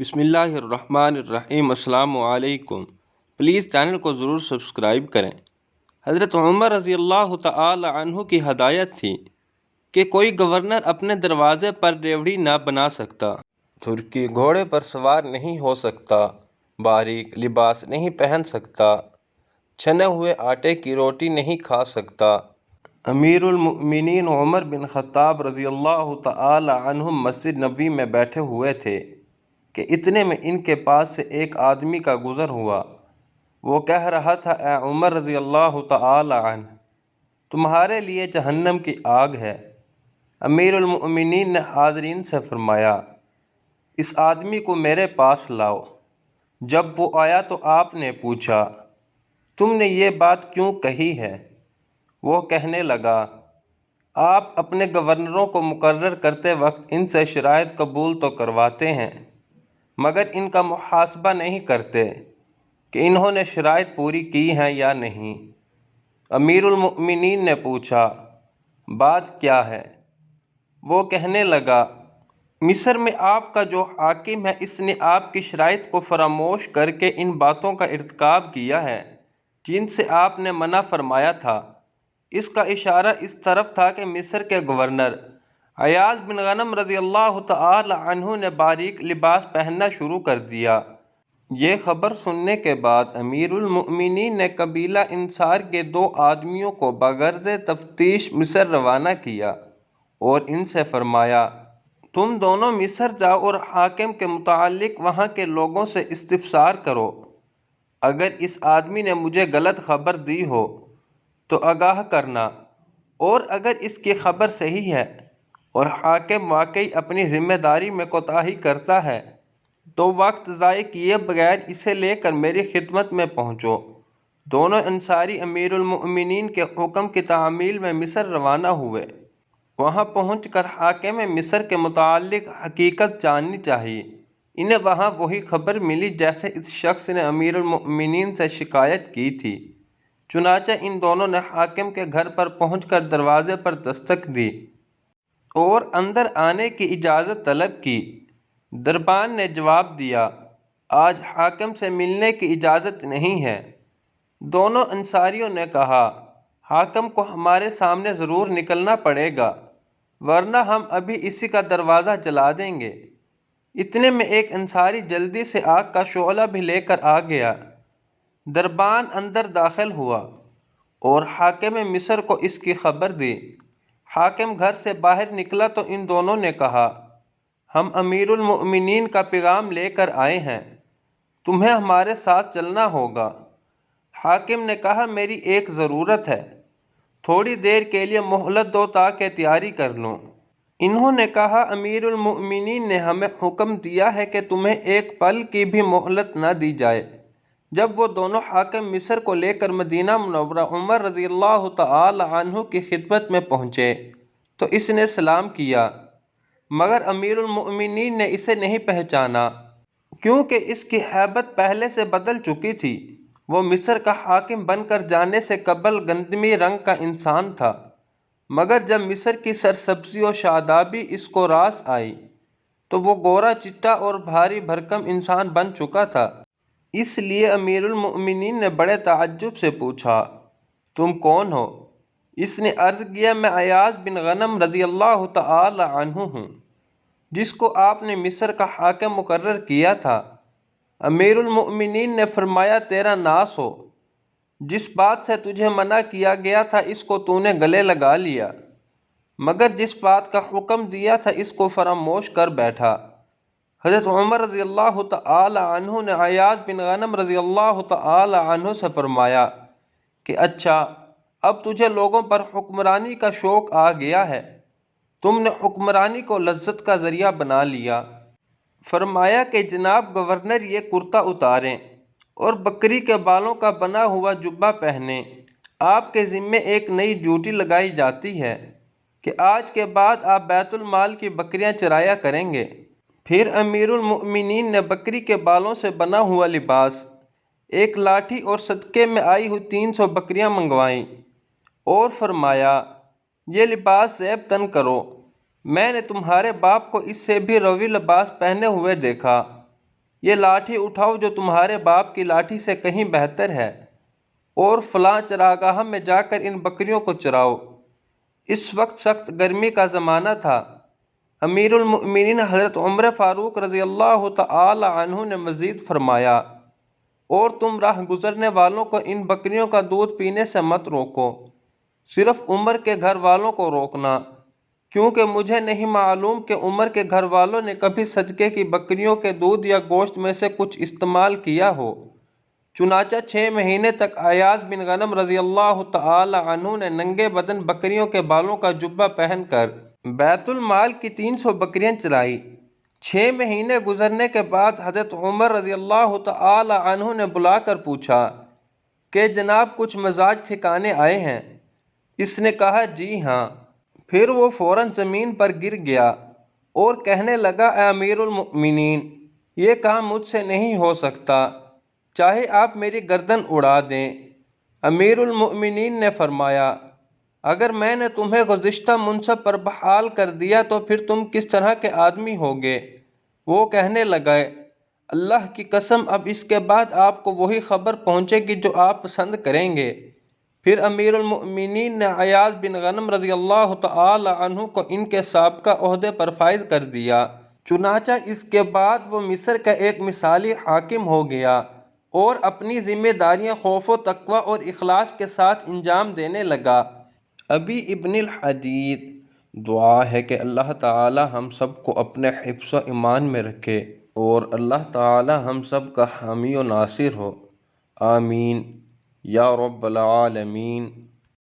بسم اللہ الرحمن الرحیم۔ السلام علیکم۔ پلیز چینل کو ضرور سبسکرائب کریں۔ حضرت عمر رضی اللہ تعالی عنہ کی ہدایت تھی کہ کوئی گورنر اپنے دروازے پر ریوڑی نہ بنا سکتا، ترکی گھوڑے پر سوار نہیں ہو سکتا، باریک لباس نہیں پہن سکتا، چھنے ہوئے آٹے کی روٹی نہیں کھا سکتا۔ امیر المؤمنین عمر بن خطاب رضی اللہ تعالی عنہ مسجد نبوی میں بیٹھے ہوئے تھے کہ اتنے میں ان کے پاس سے ایک آدمی کا گزر ہوا۔ وہ کہہ رہا تھا، اے عمر رضی اللہ تعالی عنہ، تمہارے لیے جہنم کی آگ ہے۔ امیر المؤمنین نے حاضرین سے فرمایا، اس آدمی کو میرے پاس لاؤ۔ جب وہ آیا تو آپ نے پوچھا، تم نے یہ بات کیوں کہی ہے؟ وہ کہنے لگا، آپ اپنے گورنروں کو مقرر کرتے وقت ان سے شرائط قبول تو کرواتے ہیں، مگر ان کا محاسبہ نہیں کرتے کہ انہوں نے شرائط پوری کی ہیں یا نہیں۔ امیر المؤمنین نے پوچھا، بات کیا ہے؟ وہ کہنے لگا، مصر میں آپ کا جو حاکم ہے اس نے آپ کی شرائط کو فراموش کر کے ان باتوں کا ارتکاب کیا ہے جن سے آپ نے منع فرمایا تھا۔ اس کا اشارہ اس طرف تھا کہ مصر کے گورنر عیاض بن غنم رضی اللہ تعالی عنہ نے باریک لباس پہننا شروع کر دیا۔ یہ خبر سننے کے بعد امیر المؤمنین نے قبیلہ انصار کے 2 آدمیوں کو بغرض تفتیش مصر روانہ کیا اور ان سے فرمایا، تم دونوں مصر جاؤ اور حاکم کے متعلق وہاں کے لوگوں سے استفسار کرو۔ اگر اس آدمی نے مجھے غلط خبر دی ہو تو آگاہ کرنا، اور اگر اس کی خبر صحیح ہے اور حاکم واقعی اپنی ذمہ داری میں کوتاہی کرتا ہے تو وقت ضائع کیے بغیر اسے لے کر میری خدمت میں پہنچو۔ دونوں انصاری امیر المؤمنین کے حکم کی تعمیل میں مصر روانہ ہوئے۔ وہاں پہنچ کر حاکم مصر کے متعلق حقیقت جاننی چاہیے۔ انہیں وہاں وہی خبر ملی جیسے اس شخص نے امیر المؤمنین سے شکایت کی تھی۔ چنانچہ ان دونوں نے حاکم کے گھر پر پہنچ کر دروازے پر دستک دی اور اندر آنے کی اجازت طلب کی۔ دربان نے جواب دیا، آج حاکم سے ملنے کی اجازت نہیں ہے۔ دونوں انصاریوں نے کہا، حاکم کو ہمارے سامنے ضرور نکلنا پڑے گا، ورنہ ہم ابھی اسی کا دروازہ جلا دیں گے۔ اتنے میں ایک انصاری جلدی سے آگ کا شعلہ بھی لے کر آ گیا۔ دربان اندر داخل ہوا اور حاکم مصر کو اس کی خبر دی۔ حاکم گھر سے باہر نکلا تو ان دونوں نے کہا، ہم امیر المؤمنین کا پیغام لے کر آئے ہیں، تمہیں ہمارے ساتھ چلنا ہوگا۔ حاکم نے کہا، میری ایک ضرورت ہے، تھوڑی دیر کے لیے مہلت دو تاکہ تیاری کر لوں۔ انہوں نے کہا، امیر المؤمنین نے ہمیں حکم دیا ہے کہ تمہیں ایک پل کی بھی مہلت نہ دی جائے۔ جب وہ دونوں حاکم مصر کو لے کر مدینہ منورہ عمر رضی اللہ تعالی عنہ کی خدمت میں پہنچے تو اس نے سلام کیا، مگر امیر المؤمنین نے اسے نہیں پہچانا کیونکہ اس کی ہیبت پہلے سے بدل چکی تھی۔ وہ مصر کا حاکم بن کر جانے سے قبل گندمی رنگ کا انسان تھا، مگر جب مصر کی سرسبزی و شادابی اس کو راس آئی تو وہ گورا چٹا اور بھاری بھرکم انسان بن چکا تھا۔ اس لیے امیر المؤمنین نے بڑے تعجب سے پوچھا، تم کون ہو؟ اس نے عرض کیا، میں عیاض بن غنم رضی اللہ تعالی عنہ ہوں، جس کو آپ نے مصر کا حاکم مقرر کیا تھا۔ امیر المؤمنین نے فرمایا، تیرا ناس ہو، جس بات سے تجھے منع کیا گیا تھا اس کو تو نے گلے لگا لیا، مگر جس بات کا حکم دیا تھا اس کو فراموش کر بیٹھا۔ حضرت عمر رضی اللہ تعالی عنہ نے عیاض بن غنم رضی اللہ تعالی عنہ سے فرمایا کہ اچھا، اب تجھے لوگوں پر حکمرانی کا شوق آ گیا ہے، تم نے حکمرانی کو لذت کا ذریعہ بنا لیا۔ فرمایا کہ جناب گورنر یہ کرتا اتاریں اور بکری کے بالوں کا بنا ہوا جبہ پہنیں۔ آپ کے ذمے ایک نئی ڈیوٹی لگائی جاتی ہے کہ آج کے بعد آپ بیت المال کی بکریاں چرایا کریں گے۔ پھر امیر المؤمنین نے بکری کے بالوں سے بنا ہوا لباس، ایک لاٹھی اور صدقے میں آئی ہوئی 300 بکریاں منگوائیں اور فرمایا، یہ لباس زیب تن کرو، میں نے تمہارے باپ کو اس سے بھی روی لباس پہنے ہوئے دیکھا۔ یہ لاٹھی اٹھاؤ جو تمہارے باپ کی لاٹھی سے کہیں بہتر ہے، اور فلاں چراگاہ میں جا کر ان بکریوں کو چراؤ۔ اس وقت سخت گرمی کا زمانہ تھا۔ امیر المؤمنین حضرت عمر فاروق رضی اللہ تعالی عنہ نے مزید فرمایا، اور تم راہ گزرنے والوں کو ان بکریوں کا دودھ پینے سے مت روکو، صرف عمر کے گھر والوں کو روکنا، کیونکہ مجھے نہیں معلوم کہ عمر کے گھر والوں نے کبھی صدقے کی بکریوں کے دودھ یا گوشت میں سے کچھ استعمال کیا ہو۔ چنانچہ 6 مہینے تک ایاز بن غنم رضی اللہ تعالی عنہ نے ننگے بدن بکریوں کے بالوں کا جبہ پہن کر بیت المال کی 300 بکریاں چرائی۔ 6 مہینے گزرنے کے بعد حضرت عمر رضی اللہ تعالی عنہ نے بلا کر پوچھا کہ جناب کچھ مزاج ٹھکانے آئے ہیں؟ اس نے کہا جی ہاں۔ پھر وہ فوراً زمین پر گر گیا اور کہنے لگا، اے امیر المؤمنین، یہ کام مجھ سے نہیں ہو سکتا، چاہے آپ میری گردن اڑا دیں۔ امیر المؤمنین نے فرمایا، اگر میں نے تمہیں گزشتہ منصب پر بحال کر دیا تو پھر تم کس طرح کے آدمی ہوگے؟ وہ کہنے لگے، اللہ کی قسم اب اس کے بعد آپ کو وہی خبر پہنچے گی جو آپ پسند کریں گے۔ پھر امیر المؤمنین نے ایاز بن غنم رضی اللہ تعالی عنہ کو ان کے سابقہ عہدے پر فائز کر دیا۔ چنانچہ اس کے بعد وہ مصر کا ایک مثالی حاکم ہو گیا اور اپنی ذمہ داریاں خوف و تقوی اور اخلاص کے ساتھ انجام دینے لگا۔ ابی ابن الحدید دعا ہے کہ اللہ تعالی ہم سب کو اپنے حفظ و ایمان میں رکھے اور اللہ تعالی ہم سب کا حامی و ناصر ہو، آمین یا رب العالمین۔